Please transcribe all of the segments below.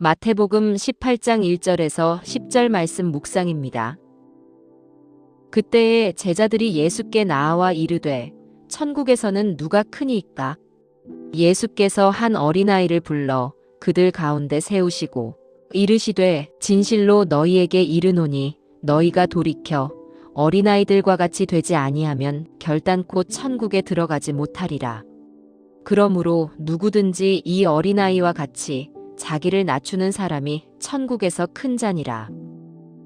마태복음 18장 1절에서 10절 말씀 묵상입니다. 그때에 제자들이 예수께 나아와 이르되 천국에서는 누가 크니이까? 예수께서 한 어린아이를 불러 그들 가운데 세우시고 이르시되 진실로 너희에게 이르노니 너희가 돌이켜 어린아이들과 같이 되지 아니하면 결단코 천국에 들어가지 못하리라. 그러므로 누구든지 이 어린아이와 같이 자기를 낮추는 사람이 천국에서 큰 자니라.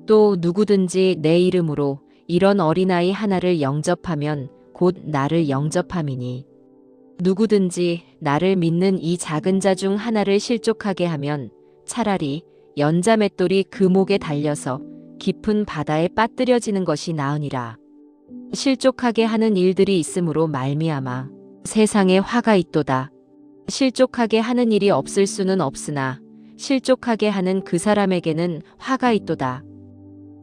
또 누구든지 내 이름으로 이런 어린아이 하나를 영접하면 곧 나를 영접함이니 누구든지 나를 믿는 이 작은 자 중 하나를 실족하게 하면 차라리 연자 맷돌이 그 목에 달려서 깊은 바다에 빠뜨려지는 것이 나으니라. 실족하게 하는 일들이 있으므로 말미암아 세상에 화가 있도다. 실족하게 하는 일이 없을 수는 없으나 실족하게 하는 그 사람에게는 화가 있도다.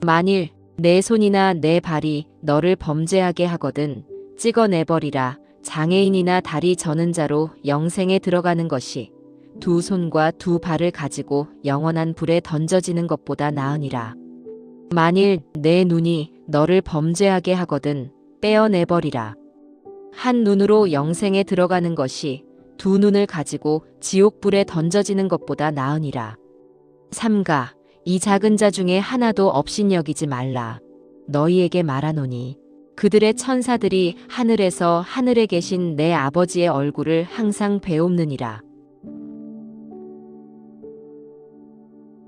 만일 내 손이나 내 발이 너를 범죄하게 하거든 찍어내버리라. 장애인이나 다리 저는 자로 영생에 들어가는 것이 두 손과 두 발을 가지고 영원한 불에 던져지는 것보다 나으니라. 만일 내 눈이 너를 범죄하게 하거든 떼어내버리라. 한 눈으로 영생에 들어가는 것이 두 눈을 가지고 지옥불에 던져지는 것보다 나으니라. 삼가 이 작은 자 중에 하나도 업신여기지 말라. 너희에게 말하노니 그들의 천사들이 하늘에서 하늘에 계신 내 아버지의 얼굴을 항상 배옵느니라.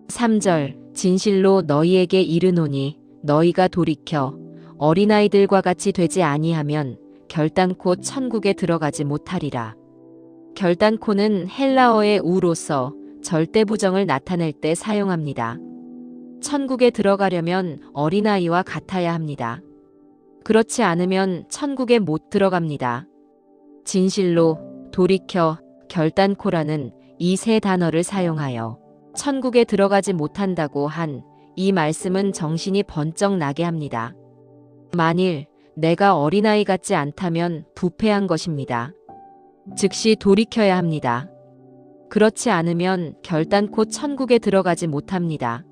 3절 진실로 너희에게 이르노니 너희가 돌이켜 어린아이들과 같이 되지 아니하면 결단코 천국에 들어가지 못하리라. 결단코는 헬라어의 우로서 절대부정을 나타낼 때 사용합니다. 천국에 들어가려면 어린아이와 같아야 합니다. 그렇지 않으면 천국에 못 들어갑니다. 진실로, 돌이켜, 결단코라는 이 세 단어를 사용하여 천국에 들어가지 못한다고 한 이 말씀은 정신이 번쩍 나게 합니다. 만일 내가 어린아이 같지 않다면 부패한 것입니다. 즉시 돌이켜야 합니다. 그렇지 않으면 결단코 천국에 들어가지 못합니다.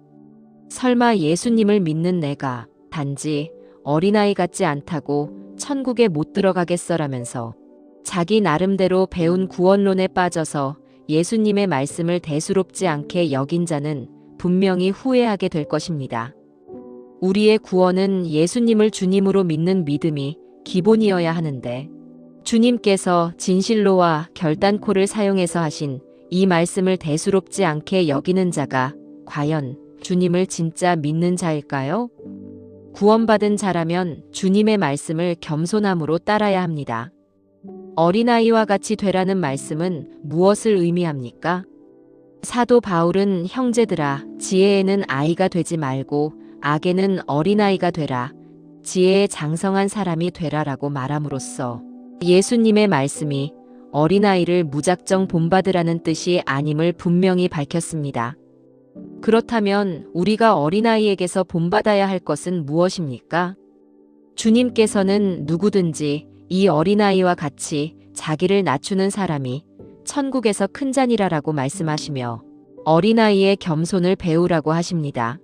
설마 예수님을 믿는 내가 단지 어린아이 같지 않다고 천국에 못 들어가겠어라면서 자기 나름대로 배운 구원론에 빠져서 예수님의 말씀을 대수롭지 않게 여긴 자는 분명히 후회하게 될 것입니다. 우리의 구원은 예수님을 주님으로 믿는 믿음이 기본이어야 하는데 주님께서 진실로와 결단코를 사용해서 하신 이 말씀을 대수롭지 않게 여기는 자가 과연 주님을 진짜 믿는 자일까요? 구원받은 자라면 주님의 말씀을 겸손함으로 따라야 합니다. 어린아이와 같이 되라는 말씀은 무엇을 의미합니까? 사도 바울은 형제들아 지혜에는 아이가 되지 말고 악에는 어린아이가 되라. 지혜에 장성한 사람이 되라라고 말함으로써 예수님의 말씀이 어린아이를 무작정 본받으라는 뜻이 아님을 분명히 밝혔습니다. 그렇다면 우리가 어린아이에게서 본받아야 할 것은 무엇입니까? 주님께서는 누구든지 이 어린아이와 같이 자기를 낮추는 사람이 천국에서 큰 자니라라고 말씀하시며 어린아이의 겸손을 배우라고 하십니다.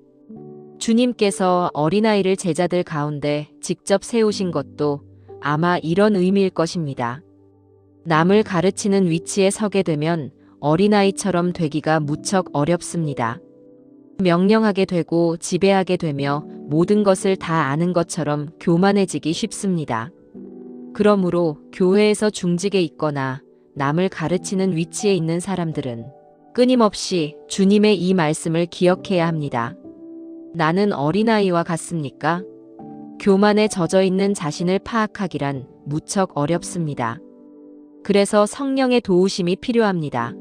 주님께서 어린아이를 제자들 가운데 직접 세우신 것도 아마 이런 의미일 것입니다. 남을 가르치는 위치에 서게 되면 어린아이처럼 되기가 무척 어렵습니다. 명령하게 되고 지배하게 되며 모든 것을 다 아는 것처럼 교만해지기 쉽습니다. 그러므로 교회에서 중직에 있거나 남을 가르치는 위치에 있는 사람들은 끊임없이 주님의 이 말씀을 기억해야 합니다. 나는 어린아이와 같습니까? 교만에 젖어 있는 자신을 파악하기란 무척 어렵습니다. 그래서 성령의 도우심이 필요합니다.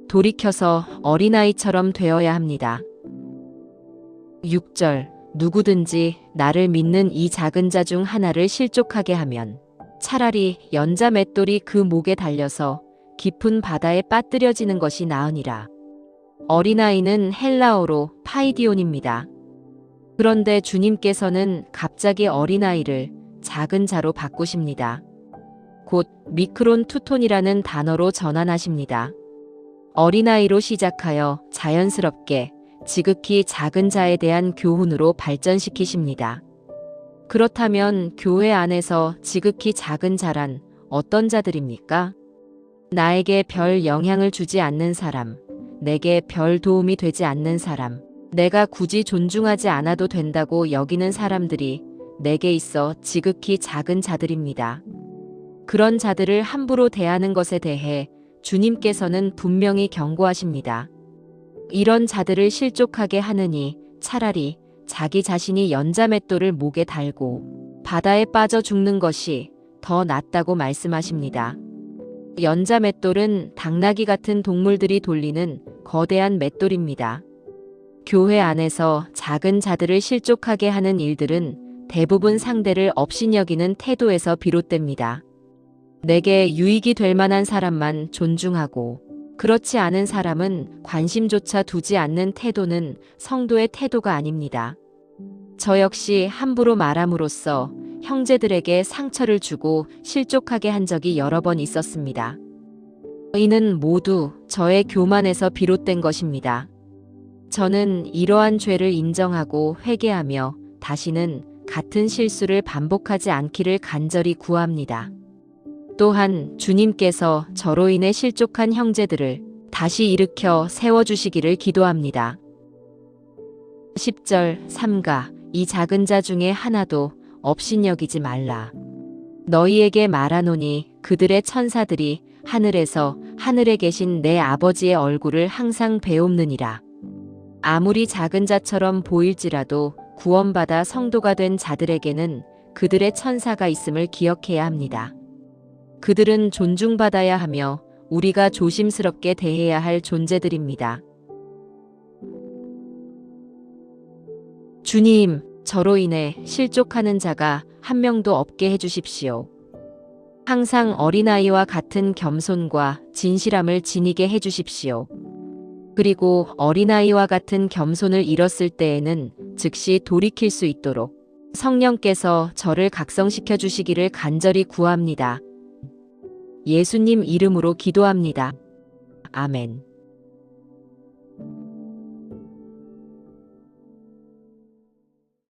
돌이켜서 어린아이처럼 되어야 합니다. 6절 누구든지 나를 믿는 이 작은 자 중 하나를 실족하게 하면 차라리 연자 맷돌이 그 목에 달려서 깊은 바다에 빠뜨려지는 것이 나으니라. 어린아이는 헬라어로 파이디온입니다. 그런데 주님께서는 갑자기 어린아이를 작은 자로 바꾸십니다. 곧 미크론 투톤이라는 단어로 전환하십니다. 어린아이로 시작하여 자연스럽게 지극히 작은 자에 대한 교훈으로 발전시키십니다. 그렇다면 교회 안에서 지극히 작은 자란 어떤 자들입니까? 나에게 별 영향을 주지 않는 사람, 내게 별 도움이 되지 않는 사람, 내가 굳이 존중하지 않아도 된다고 여기는 사람들이 내게 있어 지극히 작은 자들입니다. 그런 자들을 함부로 대하는 것에 대해 주님께서는 분명히 경고하십니다. 이런 자들을 실족하게 하느니 차라리 자기 자신이 연자맷돌을 목에 달고 바다에 빠져 죽는 것이 더 낫다고 말씀하십니다. 연자맷돌은 당나귀 같은 동물들이 돌리는 거대한 맷돌입니다. 교회 안에서 작은 자들을 실족하게 하는 일들은 대부분 상대를 업신여기는 태도에서 비롯됩니다. 내게 유익이 될 만한 사람만 존중하고 그렇지 않은 사람은 관심조차 두지 않는 태도는 성도의 태도가 아닙니다. 저 역시 함부로 말함으로써 형제들에게 상처를 주고 실족하게 한 적이 여러 번 있었습니다. 이는 모두 저의 교만에서 비롯된 것입니다. 저는 이러한 죄를 인정하고 회개하며 다시는 같은 실수를 반복하지 않기를 간절히 구합니다. 또한 주님께서 저로 인해 실족한 형제들을 다시 일으켜 세워주시기를 기도합니다. 10절 삼가 이 작은 자 중에 하나도 업신여기지 말라. 너희에게 말하노니 그들의 천사들이 하늘에서 하늘에 계신 내 아버지의 얼굴을 항상 배옵느니라. 아무리 작은 자처럼 보일지라도 구원받아 성도가 된 자들에게는 그들의 천사가 있음을 기억해야 합니다. 그들은 존중받아야 하며 우리가 조심스럽게 대해야 할 존재들입니다. 주님, 저로 인해 실족하는 자가 한 명도 없게 해주십시오. 항상 어린아이와 같은 겸손과 진실함을 지니게 해주십시오. 그리고 어린아이와 같은 겸손을 잃었을 때에는 즉시 돌이킬 수 있도록 성령께서 저를 각성시켜 주시기를 간절히 구합니다. 예수님 이름으로 기도합니다. 아멘.